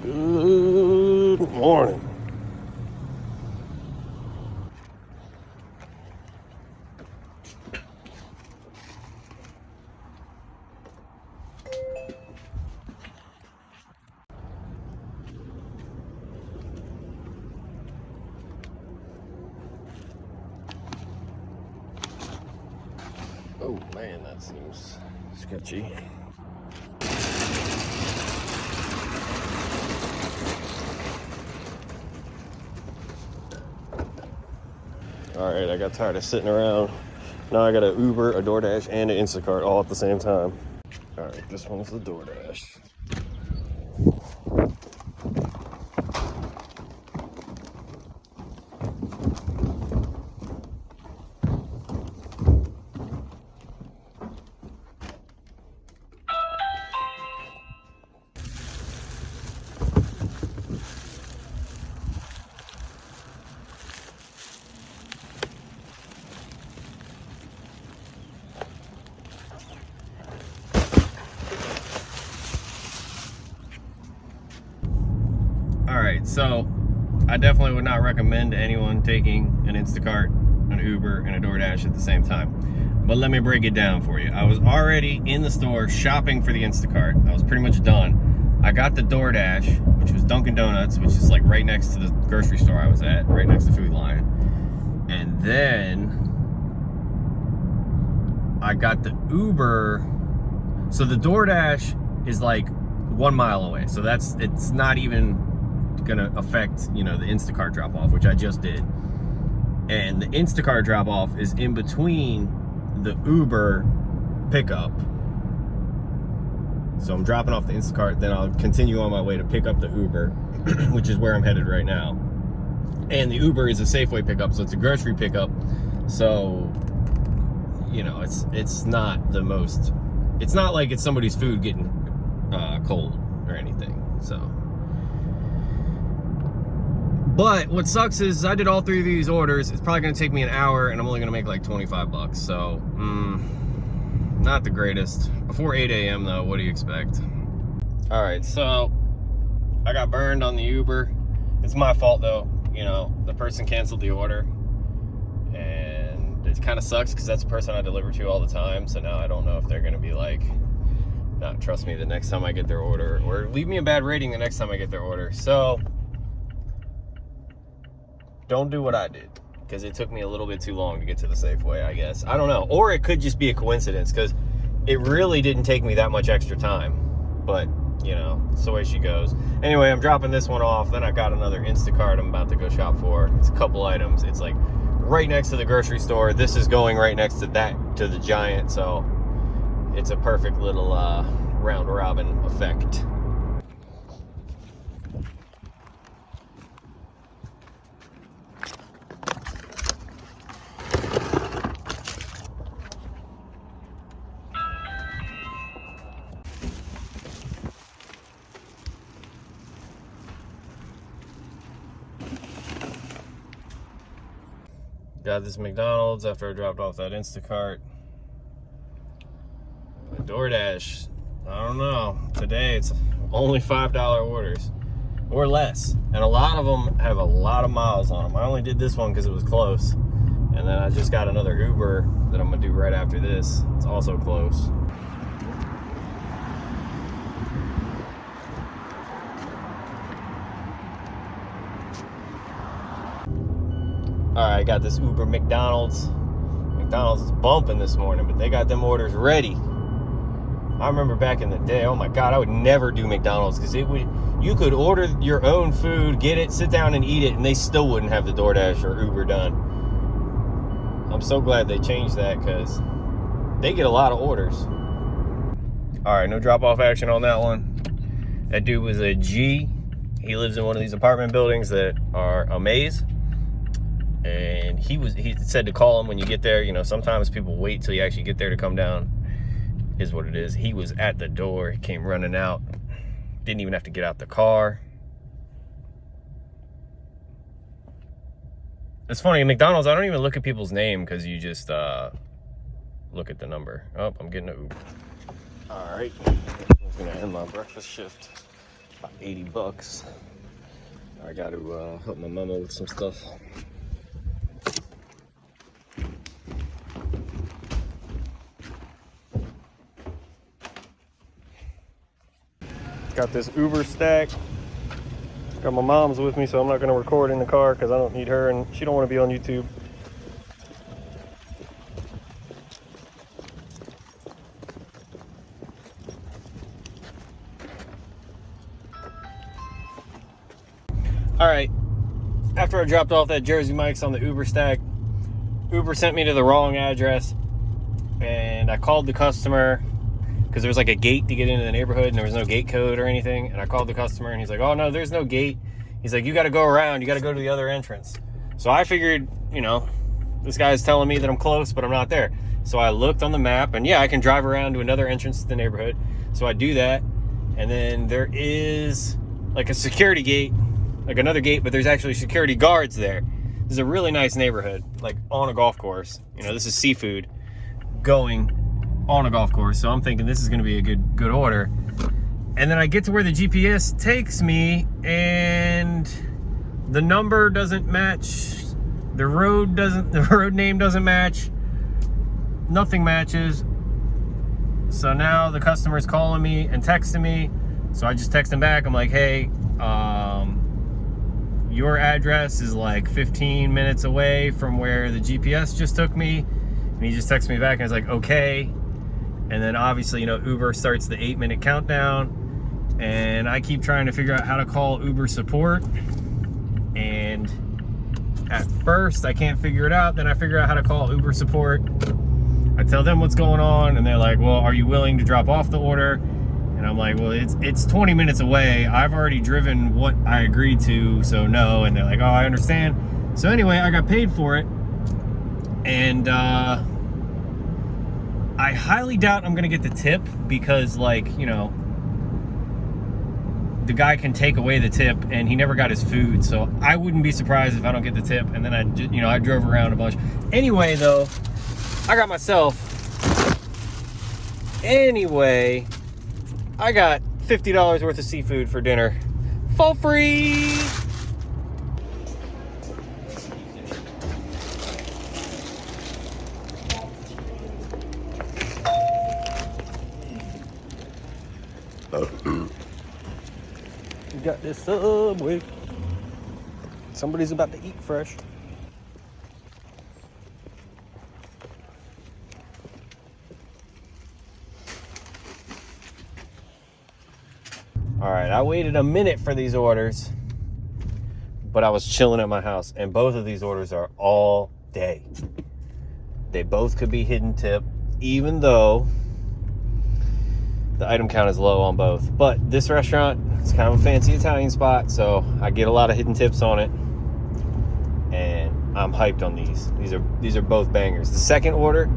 Good morning. Oh man, that seems sketchy. All right, I got tired of sitting around. Now I got an Uber, a DoorDash, and an Instacart all at the same time. All right, this one's the DoorDash. Alright, so I definitely would not recommend anyone taking an Instacart, an Uber, and a DoorDash at the same time. But let me break it down for you. I was already in the store shopping for the Instacart. I was pretty much done. I got the DoorDash, which was Dunkin' Donuts, which is like right next to the grocery store I was at, right next to Food Lion. And then I got the Uber. So the DoorDash is like 1 mile away. So it's not even gonna affect, you know, the Instacart drop off, which I just did. And the Instacart drop off is in between the Uber pickup. So I'm dropping off the Instacart, then I'll continue on my way to pick up the Uber, which is where I'm headed right now. And the Uber is a Safeway pickup, so it's a grocery pickup. So, you know, it's not the most, it's not like it's somebody's food getting cold or anything, so. But what sucks is I did all 3 of these orders. It's probably gonna take me an hour and I'm only gonna make like 25 bucks. So, not the greatest. Before 8 a.m. though, what do you expect? All right, so I got burned on the Uber. It's my fault though. You know, the person canceled the order. And it kind of sucks because that's the person I deliver to all the time. So now I don't know if they're gonna be like, not trust me the next time I get their order, or leave me a bad rating the next time I get their order. So, don't do what I did, because it took me a little bit too long to get to the Safeway, I guess. I don't know. Or it could just be a coincidence, because it really didn't take me that much extra time. But, you know, it's the way she goes. Anyway, I'm dropping this one off. Then I got another Instacart I'm about to go shop for. It's a couple items. It's like right next to the grocery store. This is going right next to the Giant. So it's a perfect little round robin effect. Got this McDonald's after I dropped off that Instacart. The DoorDash, I don't know. Today it's only $5 orders or less. And a lot of them have a lot of miles on them. I only did this one because it was close. And then I just got another Uber that I'm gonna do right after this. It's also close. All right, I got this Uber McDonald's. McDonald's is bumping this morning, but they got them orders ready. I remember back in the day, oh my God, I would never do McDonald's because you could order your own food, get it, sit down and eat it, and they still wouldn't have the DoorDash or Uber done. I'm so glad they changed that because they get a lot of orders. All right, no drop-off action on that one. That dude was a G. He lives in one of these apartment buildings that are a maze. And he said to call him when you get there. You know, sometimes people wait till you actually get there to come down, is what it is. He was at the door. He came running out. Didn't even have to get out the car. It's funny, at McDonald's, I don't even look at people's name because you just look at the number. Oh, I'm getting an Uber. All right, I'm gonna end my breakfast shift About 80 bucks. I got to help my mama with some stuff. Got this Uber stack. Got my mom's with me, so I'm not going to record in the car because I don't need her and she don't want to be on YouTube. All right, after I dropped off that Jersey Mike's on the Uber stack, Uber sent me to the wrong address, and I called the customer because there was like a gate to get into the neighborhood and there was no gate code or anything. And I called the customer and he's like, oh no, there's no gate. He's like, you got to go around, you got to go to the other entrance. So I figured, you know, this guy's telling me that I'm close, but I'm not there. So I looked on the map and yeah, I can drive around to another entrance to the neighborhood. So I do that. And then there is like a security gate, like another gate, but there's actually security guards there. This is a really nice neighborhood, like on a golf course. You know, this is seafood going on a golf course. So I'm thinking this is going to be a good order. And then I get to where the GPS takes me and the number doesn't match. The road name doesn't match. Nothing matches. So now the customer's calling me and texting me. So I just text him back. I'm like, hey, your address is like 15 minutes away from where the GPS just took me. And he just texts me back and he's like, okay. And then obviously, you know, Uber starts the 8-minute countdown. And I keep trying to figure out how to call Uber support. And at first I can't figure it out. Then I figure out how to call Uber support. I tell them what's going on and they're like, well, are you willing to drop off the order? And I'm like, well, it's 20 minutes away. I've already driven what I agreed to, so no. And they're like, oh, I understand. So anyway, I got paid for it. And I highly doubt I'm gonna get the tip because, like, you know, the guy can take away the tip and he never got his food. So I wouldn't be surprised if I don't get the tip. And then I drove around a bunch. Anyway, though, I got myself. Anyway, I got $50 worth of seafood for dinner for free. We got this Subway. Somebody's about to eat fresh. All right, I waited a minute for these orders, but I was chilling at my house, and both of these orders are all day. They both could be hidden tip, even though the item count is low on both. But this restaurant, it's kind of a fancy Italian spot, so I get a lot of hidden tips on it, and I'm hyped on these. These are both bangers. The second order,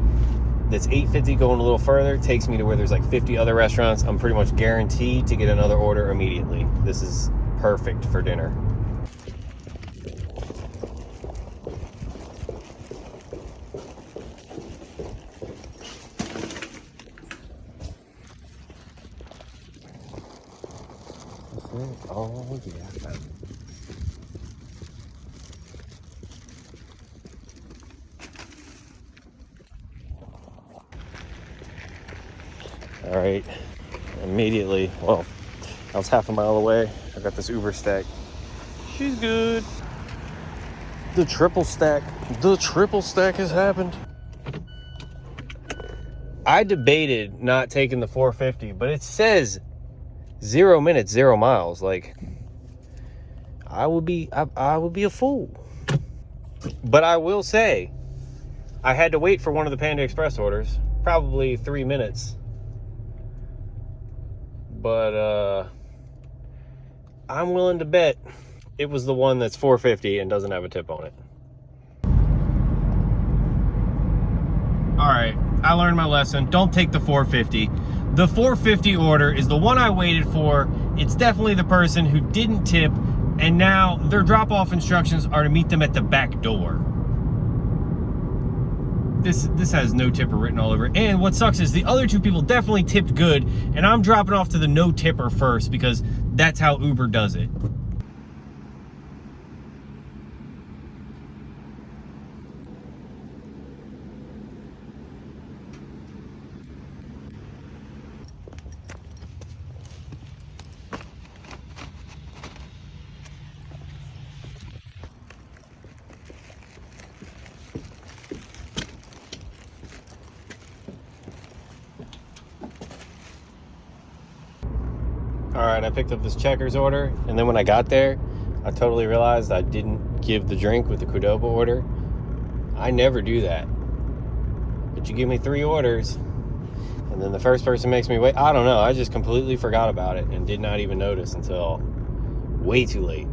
that's $8.50 going a little further, takes me to where there's like 50 other restaurants. I'm pretty much guaranteed to get another order immediately. This is perfect for dinner. Oh yeah. All right, immediately, well, I was half a mile away. I got this Uber stack. She's good. The triple stack has happened. I debated not taking the 450, but it says 0 minutes, 0 miles. Like, I would be a fool. But I will say, I had to wait for one of the Panda Express orders, probably 3 minutes. But I'm willing to bet it was the one that's $4.50 and doesn't have a tip on it. All right, I learned my lesson. Don't take the $4.50. The $4.50 order is the one I waited for. It's definitely the person who didn't tip, and now their drop-off instructions are to meet them at the back door. This has no tipper written all over it. And what sucks is the other two people definitely tipped good, and I'm dropping off to the no tipper first because that's how Uber does it. All right, I picked up this Checkers order, and then when I got there, I totally realized I didn't give the drink with the Qdoba order. I never do that. But you give me 3 orders, and then the first person makes me wait. I don't know. I just completely forgot about it and did not even notice until way too late.